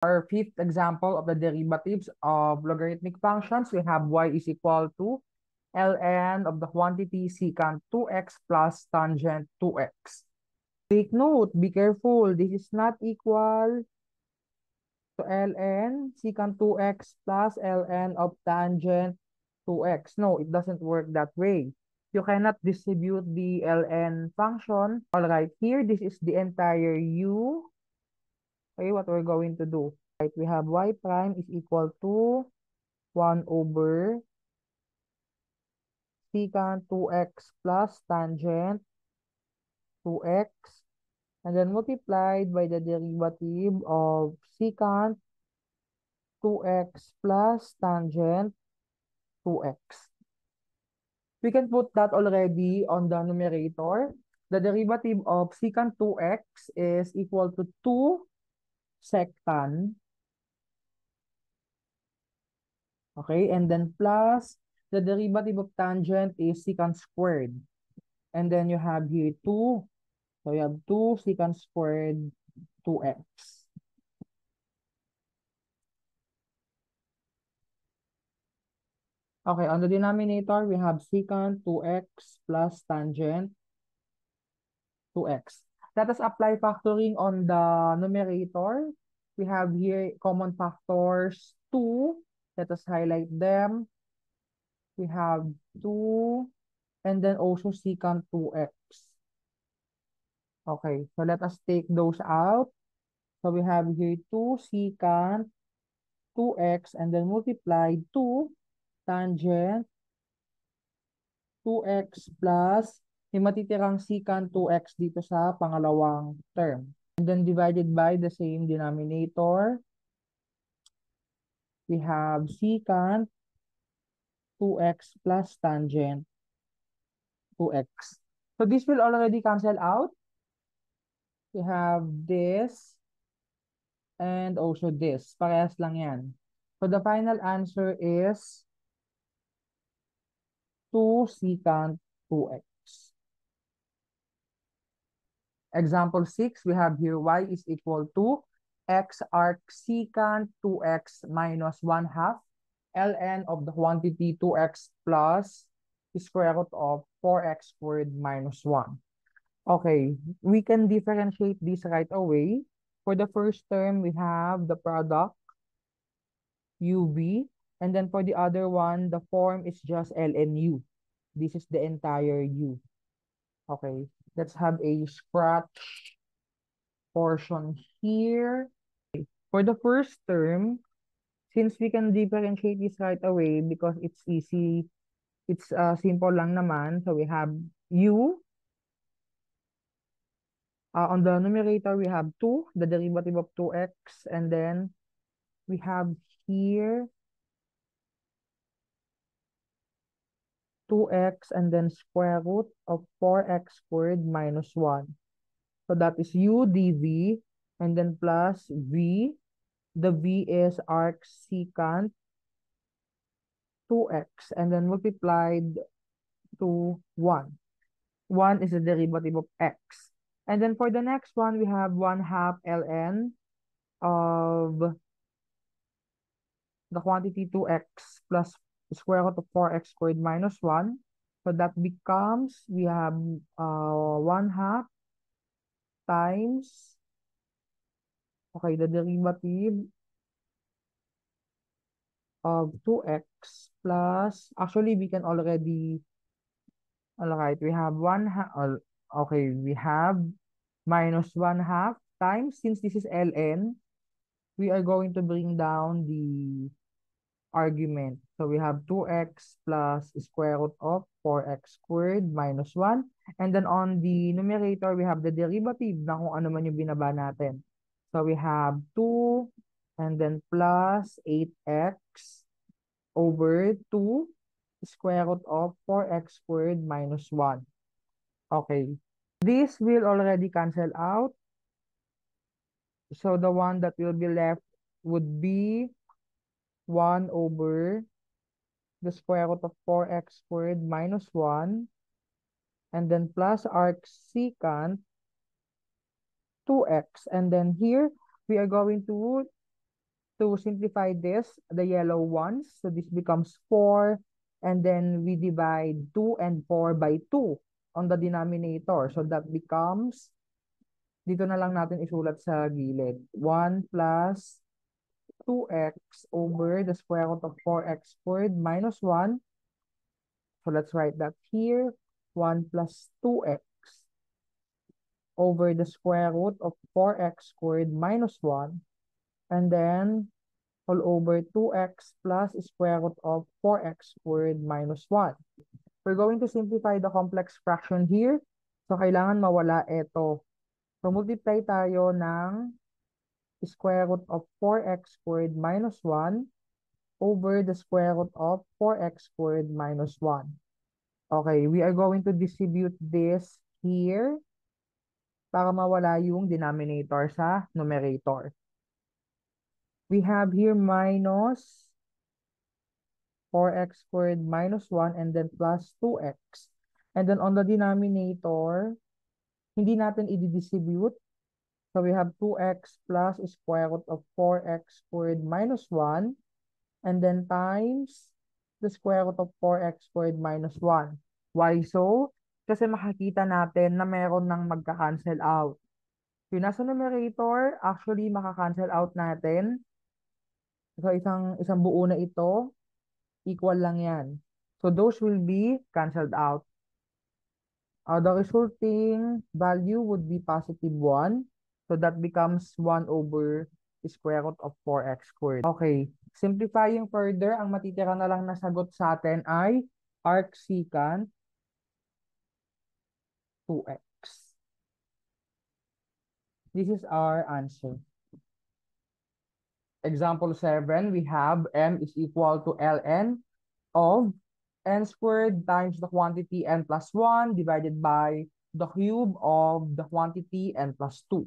Our fifth example of the derivatives of logarithmic functions, we have y is equal to ln of the quantity secant 2x plus tangent 2x. Take note, be careful, this is not equal to ln secant 2x plus ln of tangent 2x. No, it doesn't work that way. You cannot distribute the ln function. All right, here, this is the entire u. Okay, what we're going to do. Right, we have y prime is equal to 1 over secant 2x plus tangent 2x, and then multiplied by the derivative of secant 2x plus tangent 2x. We can put that already on the numerator. The derivative of secant 2x is equal to 2 secant. Okay, and then plus the derivative of tangent is secant squared. And then you have here 2. So you have 2 secant squared 2x. Okay, on the denominator, we have secant 2x plus tangent 2x. Let us apply factoring on the numerator. We have here common factors 2. Let us highlight them. We have 2 and then also secant 2x. Okay, so let us take those out. So we have here 2 secant 2x and then multiply 2 tangent 2x plus may matitirang secant 2x dito sa pangalawang term. And then divided by the same denominator, we have secant 2x plus tangent 2x. So this will already cancel out. We have this and also this. Parehas lang yan. So the final answer is 2 secant 2x. Example 6, we have here y is equal to x arc secant 2x minus 1/2 ln of the quantity 2x plus the square root of 4x squared minus 1. Okay, we can differentiate this right away. For the first term, we have the product uv, and then for the other one, the form is just ln u. This is the entire u. Okay, let's have a scratch portion here. For the first term, since we can differentiate this right away because it's easy, it's simple lang naman. So we have u. On the numerator, we have 2, the derivative of 2x, and then we have here 2x and then square root of 4x squared minus 1. So that is u dv, and then plus v. The v is arc secant 2x, and then multiplied to 1. 1 is the derivative of x. And then for the next one, we have 1/2 ln of the quantity 2x plus square root of 4x squared minus 1. So that becomes, we have 1/2 times, okay, the derivative of 2x plus, actually, we can already, all right, we have 1/2, okay, we have minus 1/2 times, since this is ln, we are going to bring down the argument. So we have 2x plus square root of 4x squared minus 1. And then on the numerator, we have the derivative na kung ano man yung binaba natin. So we have 2 and then plus 8x over 2 square root of 4x squared minus 1. Okay. This will already cancel out. So the one that will be left would be 1 over the square root of 4x squared minus 1, and then plus arc secant 2x. And then here, we are going to to simplify this, the yellow ones, so this becomes 4, and then we divide 2 and 4 by 2 on the denominator. So that becomes, dito na lang natin isulat sa gilid, 1 plus 2x over the square root of 4x squared minus 1. So let's write that here, 1 plus 2x over the square root of 4x squared minus 1. And then all over 2x plus square root of 4x squared minus 1. We're going to simplify the complex fraction here. So, kailangan mawala ito. So, multiply tayo ng square root of 4x squared minus 1 over the square root of 4x squared minus 1. Okay, we are going to distribute this here para mawala yung denominator sa numerator. We have here minus 4x squared minus 1 and then plus 2x. And then on the denominator, hindi natin i-distribute. So we have 2x plus square root of 4x squared minus 1 and then times the square root of 4x squared minus 1. Why so? Kasi makikita natin na meron ng magka-cancel out. Yung nasa numerator, actually makaka-cancel out natin. So isang buo na ito, equal lang yan. So those will be canceled out. The resulting value would be positive 1. So that becomes 1 over the square root of 4x squared. Okay. Simplifying further, ang matitira na lang na sagot sa atin ay arcsecant 2x. This is our answer. Example 7, we have m is equal to ln of n squared times the quantity n plus 1 divided by the cube of the quantity n plus 2.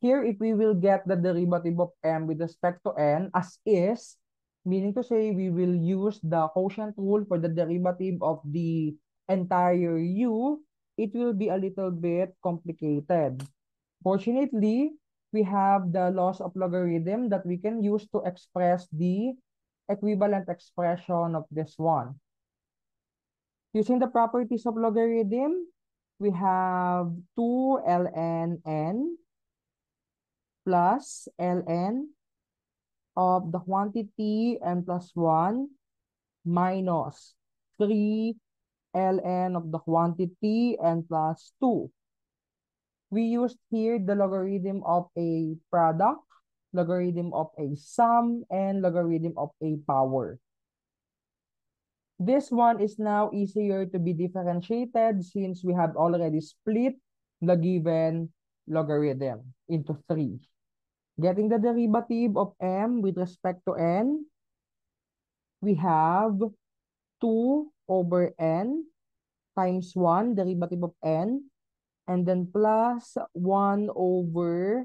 Here, if we will get the derivative of m with respect to n as is, meaning to say we will use the quotient rule for the derivative of the entire u, it will be a little bit complicated. Fortunately, we have the laws of logarithm that we can use to express the equivalent expression of this one. Using the properties of logarithm, we have 2 ln n plus ln of the quantity n plus 1 minus 3 ln of the quantity n plus 2. We used here the logarithm of a product, logarithm of a sum, and logarithm of a power. This one is now easier to be differentiated since we have already split the given logarithm into 3. Getting the derivative of m with respect to n, we have 2 over n times 1, derivative of n, and then plus 1 over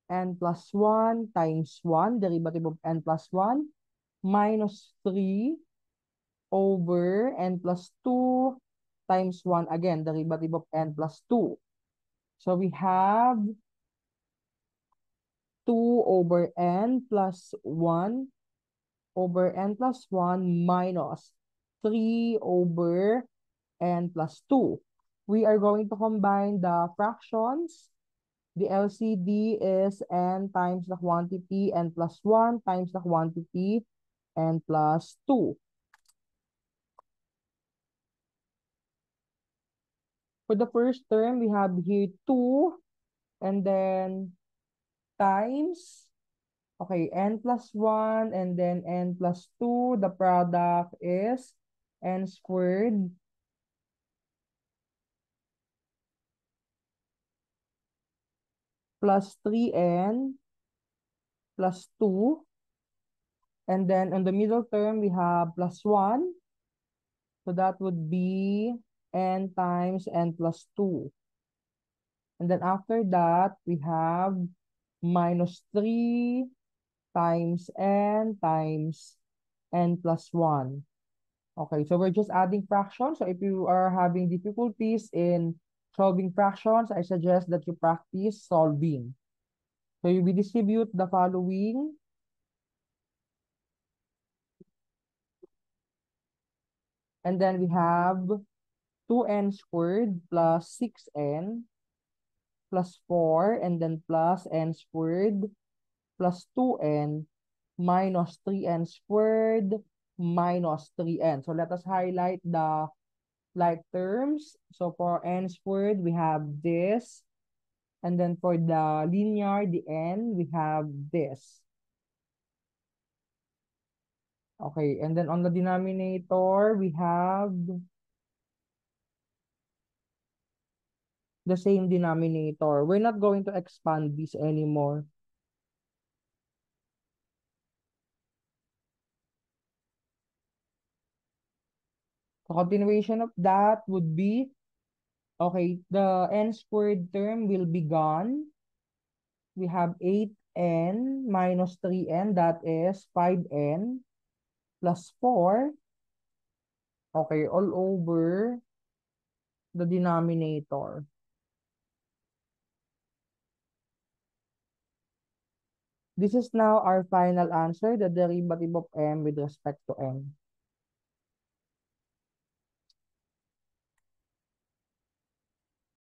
n plus 1 times 1, derivative of n plus 1, minus 3 over n plus 2 times 1, again, derivative of n plus 2. So we have 2 over n plus 1 over n plus 1 minus 3 over n plus 2. We are going to combine the fractions. The LCD is n times the quantity n plus 1 times the quantity n plus 2. For the first term, we have here 2 and then times, okay, n plus 1 and then n plus 2. The product is n squared plus 3n plus 2. And then in the middle term, we have plus 1. So that would be n times n plus 2. And then after that, we have minus 3 times n plus 1. Okay, so we're just adding fractions. So if you are having difficulties in solving fractions, I suggest that you practice solving. So you will distribute the following And then we have 2n squared plus 6n plus 4, and then plus n squared plus 2n minus 3n squared minus 3n. So let us highlight the like terms. So for n squared, we have this. And then for the linear, the n, we have this. Okay, and then on the denominator, we have the same denominator. We're not going to expand this anymore. The continuation of that would be, okay, the n squared term will be gone. We have 8n minus 3n, that is 5n plus 4. Okay, all over the denominator. This is now our final answer, the derivative of m with respect to n.